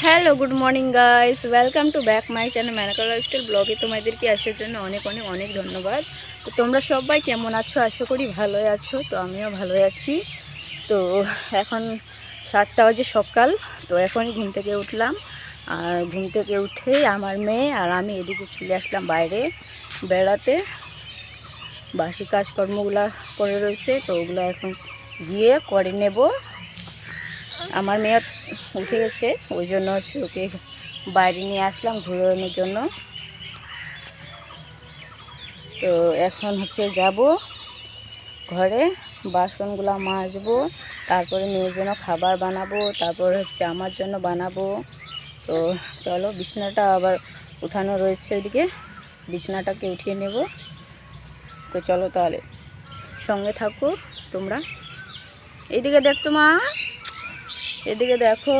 Hello good morning guys, welcome to back my channel Menka lifestyle ব্লগে। তোমাদেরকে আসার জন্য অনেক অনেক অনেক ধন্যবাদ। তো তোমরা সবাই কেমন আছো? আশা করি ভালোই আছো। তো আমিও ভালোই আছি। তো এখন 7টা বাজে সকাল। তো এখনই ঘুম থেকে উঠলাম। আর ঘুম থেকে উঠেই আমার মেয়ে আর আমি এদিকে চলে আসলাম বাইরে বেড়াতে। বাসি কাজকর্মগুলো করে রয়েছে, তো ওগুলো এখন গিয়ে করে নেব। আমার মেয়ে উঠে গেছে, ওই জন্য ওকে বাইরে নিয়ে আসলাম ঘোরানোর জন্য। তো এখন যাব ঘরে, বাসনগুলো মাজবো, তারপরে মেয়ের জন্য খাবার বানাবো, তারপর আমার জন্য বানাবো। তো চলো, বিছানাটা আবার উঠানো রয়েছে ওইদিকে, বিছানাটাকে উঠিয়ে নেব। তো চলো তাহলে সঙ্গে থাকো তোমরা। এইদিকে দেখতো মা, এদিকে দেখো,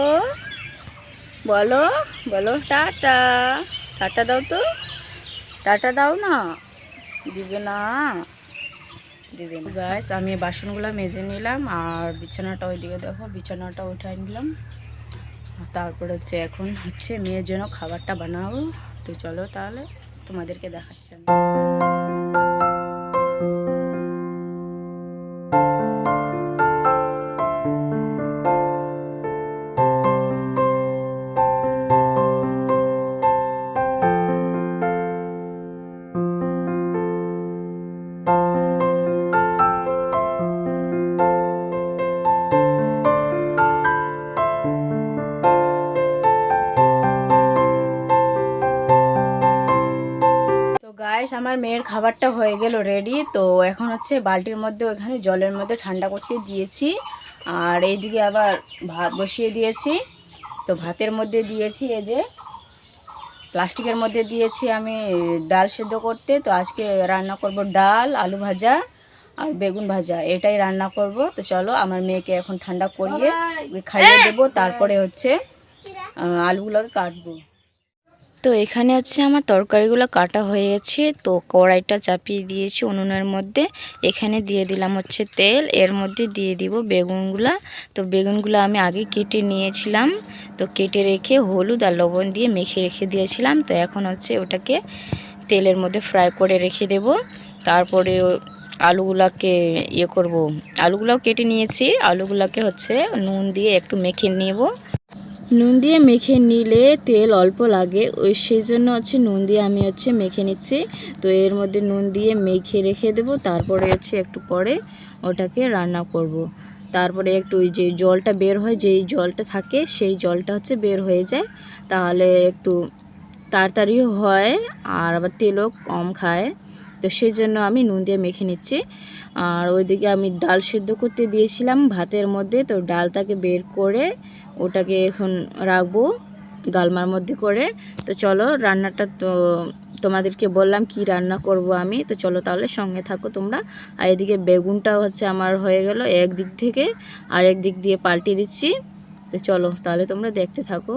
বলো বলো টাটা। টাটা দাও তো, টাটা দাও না। দিবে না, দিবে না। গাইস, আমি বাসনগুলো মেজে নিলাম আর বিছানাটা ওইদিকে দেখো, বিছানাটা উঠাই নিলাম। তারপরে এখন মেয়ের জন্য খাবারটা বানাবো। তো চলো তাহলে তোমাদেরকে দেখাচ্ছি আমি। গাইস, আমার মেয়ের খাবারটা হয়ে গেল রেডি। তো এখন বালতির মধ্যে ওখানে জলের মধ্যে ঠান্ডা করতে দিয়েছি। আর এইদিকে আবার ভাত বসিয়ে দিয়েছি। তো ভাতের মধ্যে দিয়েছি এই যে প্লাস্টিকের মধ্যে দিয়েছি আমি ডাল সেদ্ধ করতে। তো আজকে রান্না করব ডাল, আলু ভাজা আর বেগুন ভাজা, এটাই রান্না করব। তো চলো, আমার মেয়েকে এখন ঠান্ডা করিয়ে খাইয়ে দেবো, তারপরে আলুগুলোকে কাটবো। তো এখানে আমার তরকারিগুলো কাটা হয়ে গেছে। তো কড়াইটা চাপিয়ে দিয়েছি উনুনের মধ্যে। এখানে দিয়ে দিলাম তেল, এর মধ্যে দিয়ে দিব বেগুনগুলা। তো বেগুনগুলো আমি আগে কেটে নিয়েছিলাম। তো কেটে রেখে হলুদ আর লবণ দিয়ে মেখে রেখে দিয়েছিলাম। তো এখন ওটাকে তেলের মধ্যে ফ্রাই করে রেখে দেব। তারপরে আলুগুলাকে করব। আলুগুলাও কেটে নিয়েছি, আলুগুলাকে নুন দিয়ে একটু মেখে নেব। নুন দিয়ে মেখে নিলে তেল অল্প লাগে, সেই জন্য নুন দিয়ে আমি মেখে নিচ্ছি। তো এর মধ্যে নুন দিয়ে মেখে রেখে দেব। তারপরে একটু পরে ওটাকে রান্না করব। তারপরে একটু যে জলটা বের হয়, যেই জলটা থাকে সেই জলটা বের হয়ে যায়, তাহলে একটু তাড়াতাড়িও হয় আর আবার তেলও কম খায়। তো সেই জন্য আমি নুন দিয়ে মেখে নিচ্ছি। আর ওইদিকে আমি ডাল সেদ্ধ করতে দিয়েছিলাম ভাতের মধ্যে। তো ডালটাকে বের করে ওটাকে এখন রাখবো গালমার মধ্যে করে। তো চলো, রান্নাটা তো তোমাদেরকে বললাম কি রান্না করব আমি। তো চলো তাহলে সঙ্গে থাকো তোমরা। আর এদিকে বেগুনটাও আমার হয়ে গেল এক দিক থেকে, আর এক দিক দিয়ে পাল্টে দিচ্ছি। তো চলো তাহলে তোমরা দেখতে থাকো।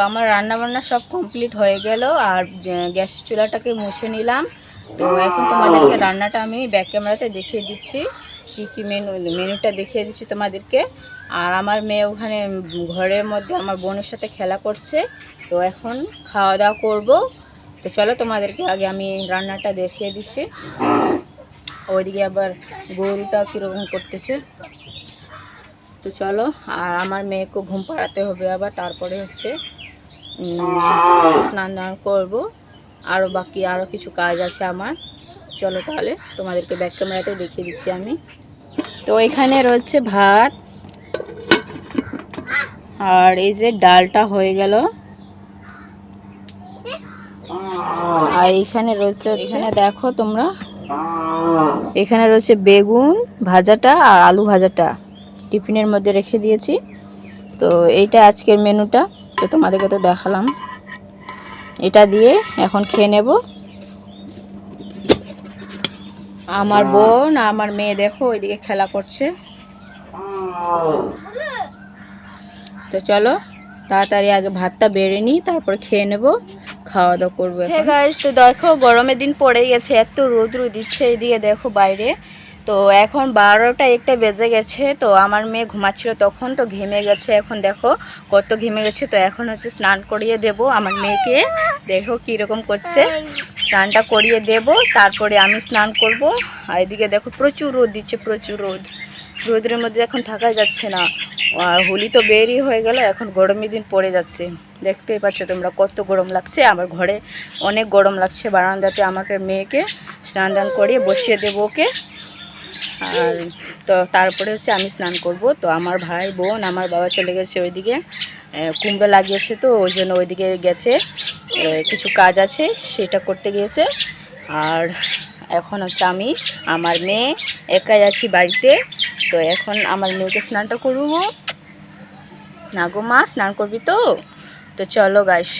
আমার রান্না বান্না সব কমপ্লিট হয়ে গেল, আর গ্যাস চুলাটাকে মুছে নিলাম। তো এখন তোমাদেরকে রান্নাটা আমি ব্যাক ক্যামেরাতে দেখিয়ে দিচ্ছি, কি মেনুটা দেখিয়ে দিচ্ছি তোমাদেরকে। আর আমার মেয়ে ওখানে ঘরের মধ্যে আমার বোনের সাথে খেলা করছে। তো এখন খাওয়া দাওয়া করবো। তো চলো তোমাদেরকে আগে আমি রান্নাটা দেখিয়ে দিচ্ছি। ওইদিকে আবার গরুটা কীরকম করতেছে। তো চলো, আর আমার মেয়েকে ঘুম পাড়াতে হবে আবার, তারপরে হচ্ছে স্নান দান করবো। আরও বাকি আরও কিছু কাজ আছে আমার। চলো তাহলে তোমাদেরকে ব্যাক ক্যামেরাতে দেখিয়ে দিচ্ছি আমি। তো এখানে রয়েছে ভাত, আর এই যে ডালটা হয়ে গেল, আর এখানে রয়েছে, এখানে দেখো তোমরা, এখানে রয়েছে বেগুন ভাজাটা আর আলু ভাজাটা টিফিনের মধ্যে রেখে দিয়েছি। তো এইটা আজকের মেনুটা। তো তোমাদেরকে তো দেখালাম, এটা দিয়ে এখন খেয়ে নেব। আমার বোন আমার মেয়ে দেখো ওইদিকে খেলা করছে। তো চলো তাড়াতাড়ি আগে ভাতটা বেড়ে নিই, তারপর খেয়ে নেব, খাওয়া দাওয়া করবো। হ্যাঁ গাইস, তো দেখো গরমের দিন পড়ে গেছে, এত রোদ দিচ্ছে এইদিকে দেখো বাইরে। তো এখন 12টা 1টা বেজে গেছে। তো আমার মেয়ে ঘুমাচ্ছিল তখন, তো ঘেমে গেছে, এখন দেখো কত ঘেমে গেছে। তো এখন হচ্ছে স্নান করিয়ে দেব আমার মেয়েকে, দেখো কীরকম করছে। স্নানটা করিয়ে দেব, তারপরে আমি স্নান করব। আর এদিকে দেখো প্রচুর রোদ দিচ্ছে, প্রচুর রোদের মধ্যে এখন থাকা যাচ্ছে না। আর হোলি তো বেরই হয়ে গেল, এখন গরমের দিন পড়ে যাচ্ছে। দেখতেই পাচ্ছ তোমরা কত গরম লাগছে। আমার ঘরে অনেক গরম লাগছে। বারান্দাতে আমাকে মেয়েকে স্নান দান করিয়ে বসিয়ে দেবো ওকে। আর তো তারপরে হচ্ছে আমি স্নান করব। তো আমার ভাই বোন আমার বাবা চলে গেছে ওইদিকে, কুমড়ো লাগিয়েছে, তো ওই জন্য ওইদিকে গেছে, কিছু কাজ আছে সেটা করতে গিয়েছে। আর এখন হচ্ছে আমি আমার মেয়ে একাই আছি বাড়িতে। তো এখন আমার মেয়েকে স্নানটা করবো। না গো মা, স্নান করবি তো? তো চলো গাইস,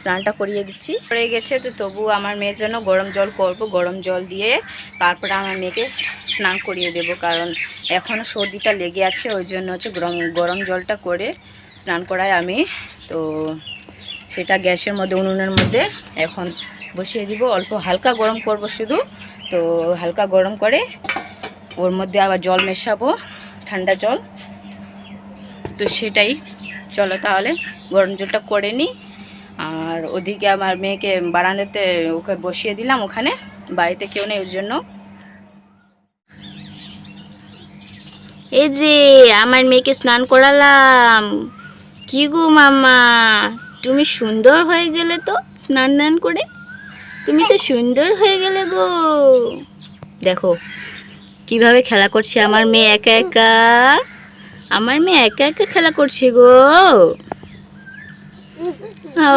স্নানটা করিয়ে দিচ্ছি। পড়ে গেছে, তো তবু আমার মেয়ের জন্য গরম জল করব, গরম জল দিয়ে তারপরে আমার মেয়েকে স্নান করিয়ে দেব। কারণ এখনও সর্দিটা লেগে আছে, ওই জন্য হচ্ছে গরম জলটা করে স্নান করাই আমি। তো সেটা গ্যাসের মধ্যে, উনুনের মধ্যে এখন বসিয়ে দিব। অল্প হালকা গরম করব শুধু। তো হালকা গরম করে ওর মধ্যে আবার জল মেশাবো, ঠান্ডা জল। তো সেটাই, চলো তাহলে গরম জলটা করে নিই। আর ওদিকে আমার মেয়েকে বারান্দাতে ওকে বসিয়ে দিলাম, ওখানে বাড়িতে কেউ নেই ওই জন্য। এই যে আমার মেয়েকে স্নান করালাম। কি গো মামা, তুমি সুন্দর হয়ে গেলে তো স্নান দান করে, তুমি তো সুন্দর হয়ে গেলে গো। দেখো কিভাবে খেলা করছে আমার মেয়ে একা একা, আমার মেয়ে একা একা খেলা করছে গো। ও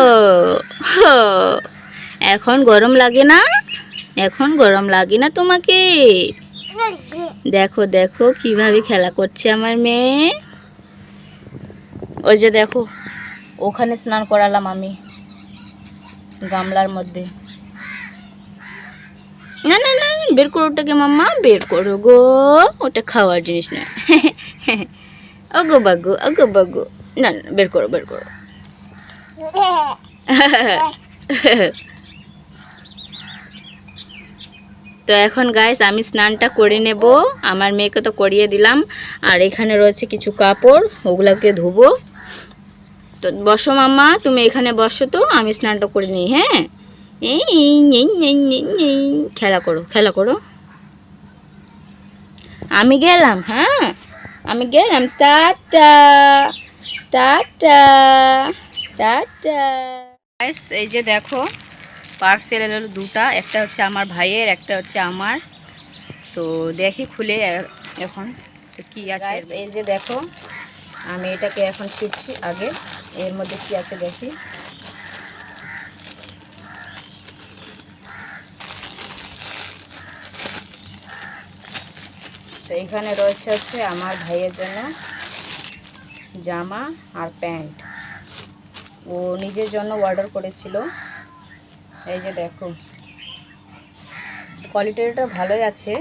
এখন গরম লাগে না? এখন গরম লাগে না তোমাকে? দেখো দেখো কিভাবে খেলা করছে আমার মেয়ে। ওই যে দেখো ওখানে স্নান করালাম আমি গামলার মধ্যে। না না না, বের করো ওটাকে মাম্মা, বের করো গো, ওটা খাওয়ার জিনিস না। অগো বাগো, অগো বাগো, না না, বের করো বের করো। তো এখন গাইস আমি স্নানটা করে নেব, আমার মেয়েকে তো করিয়ে দিলাম। আর এখানে রয়েছে কিছু কাপড়, ওগুলোকে ধুবো। তো বসো মাম্মা, তুমি এখানে বসো, তো আমি স্নানটা করে নিই। হ্যাঁ, খেলা করো খেলা করো, আমি গেলাম। হ্যাঁ আমি গেলাম, টাটা টাটা টাটা। এই যে দেখো পার্সেল এলো দুটা, একটা হচ্ছে আমার ভাইয়ের, একটা হচ্ছে আমার। তো দেখি খুলে এখন তো কি আছে। এই যে দেখো আমি এটাকে এখন ছিঁড়ছি, আগে এর মধ্যে কি আছে দেখি। তো এখানে রয়েছে হচ্ছে আমার ভাইয়ের জন্য জামা আর প্যান্ট, ও নিজের জন্য অর্ডার করেছিল। এই যে দেখো কোয়ালিটিটা ভালোই আছে,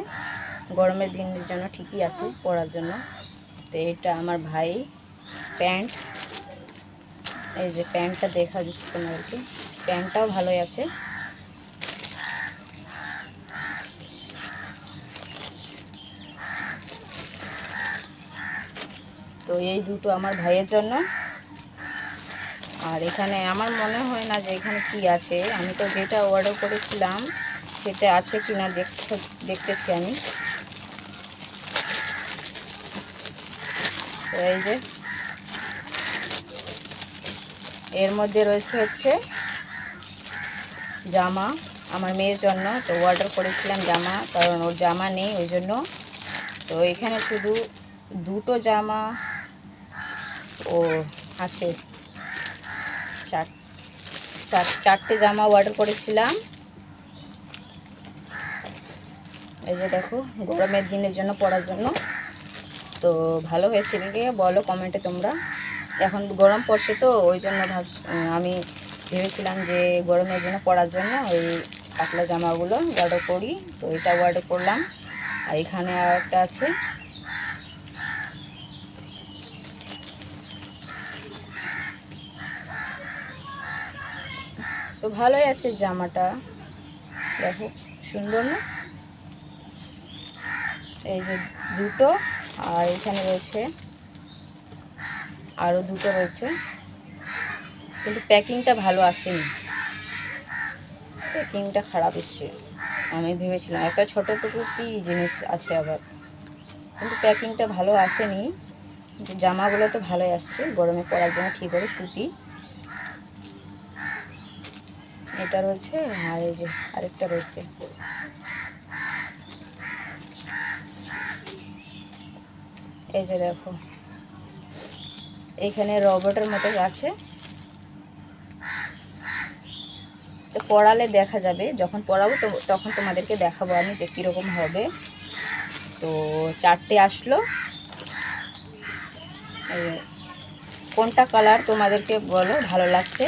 গরমের দিনের জন্য ঠিকই আছে পরার জন্য। তো এটা আমার ভাই প্যান্ট, এই যে প্যান্টটা দেখা দিচ্ছি তোমাদেরকে, প্যান্টটাও ভালোই আছে। তো এই দুটো আমার ভাইয়ের জন্য। আর এখানে আমার মনে হয় না যে এখানে কি আছে, আমি তো যেটা অর্ডার করেছিলাম সেটা আছে কি না দেখতেছি আমি। তো এই যে এর মধ্যে রয়েছে হচ্ছে জামা আমার মেয়ের জন্য। তো অর্ডার করেছিলাম জামা, কারণ ওর জামা নেই ওই জন্য। তো এখানে শুধু দুটো জামা ও আছে, চারটে জামা অর্ডার করেছিলাম। এই যে দেখো, গরমের দিনের জন্য পরার জন্য। তো ভালো হয়েছে নাকি বলো কমেন্টে তোমরা। এখন গরম পড়ছে তো ওই জন্য আমি ভেবেছিলাম যে গরমের জন্য পরার জন্য ওই পাতলা জামাগুলো অর্ডার করি। তো এটা অর্ডার করলাম। আর এখানে আর একটা আছে, তো ভালোই আছে জামাটা, দেখো সুন্দর না? এই যে দুটো, আর এখানে রয়েছে আরও দুটো রয়েছে, কিন্তু প্যাকিংটা ভালো আসেনি, প্যাকিংটা খারাপ এসছে। আমি ভেবেছিলাম একটা ছোটোটুকু কি জিনিস আছে আবার, কিন্তু প্যাকিংটা ভালো আসেনি। কিন্তু জামাগুলো তো ভালোই আসছে, গরমে পরার জন্য ঠিক হবে, সুতি। এটা রয়েছে, আর এই যে আরেকটা রয়েছে। এই যে দেখো, এইখানে রবটের মতো আছে। তো পরালে দেখা যাবে, যখন পরাবো তো তখন তোমাদেরকে দেখাবো আমি যে কীরকম হবে। তো চারটে আসলো। কোনটা কালার তোমাদেরকে বলো ভালো লাগছে?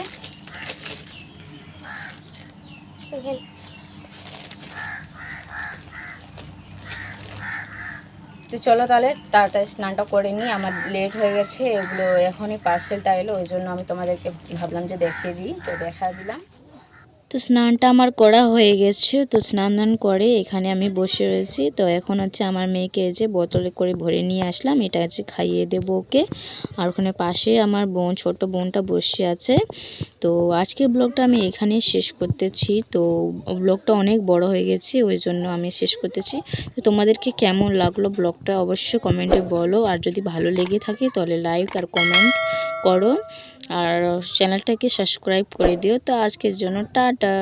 তো চলো তাহলে তাড়াতাড়ি স্নানটা করে নিই, আমার লেট হয়ে গেছে। এগুলো এখনই পার্সেলটা এলো, ওই জন্য আমি তোমাদেরকে ভাবলাম যে দেখিয়ে দিই, তো দেখা দিলাম। তো স্নানটা আমার করা হয়ে গেছে। তো স্নান করে এখানে আমি বসে রয়েছি। তো এখন হচ্ছে আমার মেয়েকে যে বোতলে করে ভরে নিয়ে আসলাম, এটা হচ্ছে খাইয়ে দেবো ওকে। আর ওখানে পাশে আমার ছোট বোনটা বসে আছে। তো আজকের ব্লগটা আমি এখানেই শেষ করতেছি। তো ব্লগটা অনেক বড় হয়ে গেছে, ওই জন্য আমি শেষ করতেছি। তো তোমাদেরকে কেমন লাগলো ব্লগটা অবশ্যই কমেন্টে বলো। আর যদি ভালো লেগে থাকে তাহলে লাইক আর কমেন্ট করো, আর চ্যানেলটাকে সাবস্ক্রাইব করে দিও। তো আজকের জন্য টাটা।